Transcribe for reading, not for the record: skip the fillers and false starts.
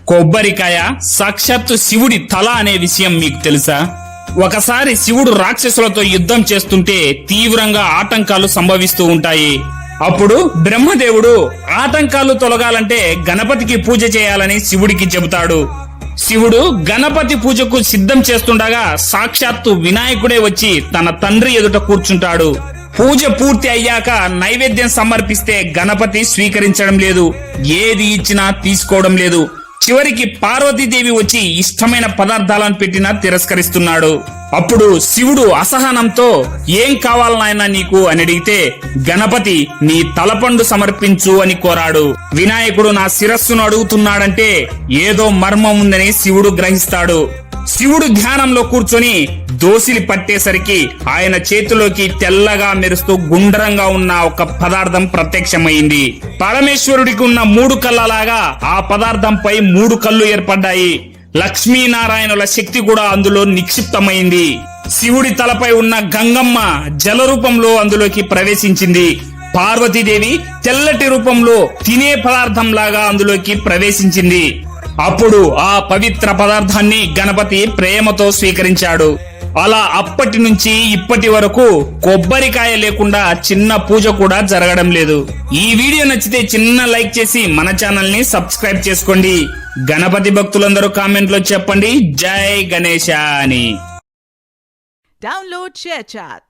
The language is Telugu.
కొబ్బరికాయ సాక్షాత్తు శివుడి తల అనే విషయం మీకు తెలుసా? ఒకసారి శివుడు రాక్షసులతో యుద్ధం చేస్తుంటే తీవ్రంగా ఆటంకాలు సంభవిస్తూ ఉంటాయి. అప్పుడు బ్రహ్మదేవుడు ఆటంకాలు తొలగాలంటే గణపతికి పూజ చేయాలని శివుడికి చెబుతాడు. శివుడు గణపతి పూజకు సిద్ధం చేస్తుండగా సాక్షాత్తు వినాయకుడే వచ్చి తన తండ్రి ఎదుట కూర్చుంటాడు. పూజ పూర్తి అయ్యాక నైవేద్యం సమర్పిస్తే గణపతి స్వీకరించడం లేదు, ఏది ఇచ్చినా తీసుకోవడం లేదు. చివరికి పార్వతీదేవి వచ్చి ఇష్టమైన పదార్థాలను పెట్టినా తిరస్కరిస్తున్నాడు. అప్పుడు శివుడు అసహనంతో ఏం కావాలనాయనా నీకు అని అడిగితే గణపతి నీ తలపండు సమర్పించు అని కోరాడు. వినాయకుడు నా శిరస్సును అడుగుతున్నాడంటే ఏదో మర్మం ఉందని శివుడు గ్రహిస్తాడు. శివుడు ధ్యానంలో కూర్చొని దోసిలి పట్టేసరికి ఆయన చేతిలోకి తెల్లగా మెరుస్తూ గుండ్రంగా ఉన్న ఒక పదార్థం ప్రత్యక్షమైంది. పరమేశ్వరుడికి ఉన్న 3 కళ్ళలాగా ఆ పదార్థంపై 3 కళ్ళు ఏర్పడ్డాయి. లక్ష్మీనారాయణుల శక్తి కూడా అందులో నిక్షిప్తమైంది. శివుడి తలపై ఉన్న గంగమ్మ జల రూపంలో అందులోకి ప్రవేశించింది. పార్వతీదేవి తెల్లటి రూపంలో తినే పదార్థంలాగా అందులోకి ప్రవేశించింది. అప్పుడు ఆ పవిత్ర పదార్థాన్ని గణపతి ప్రేమతో స్వీకరించాడు. అలా అప్పటి నుంచి ఇప్పటి వరకు కొబ్బరికాయ లేకుండా చిన్న పూజ కూడా జరగడం లేదు. ఈ వీడియో నచ్చితే చిన్న లైక్ చేసి మన ఛానల్ ని సబ్స్క్రైబ్ చేసుకోండి. గణపతి భక్తులందరూ కామెంట్ లో చెప్పండి జై గణేశ అని. Download ShareChat.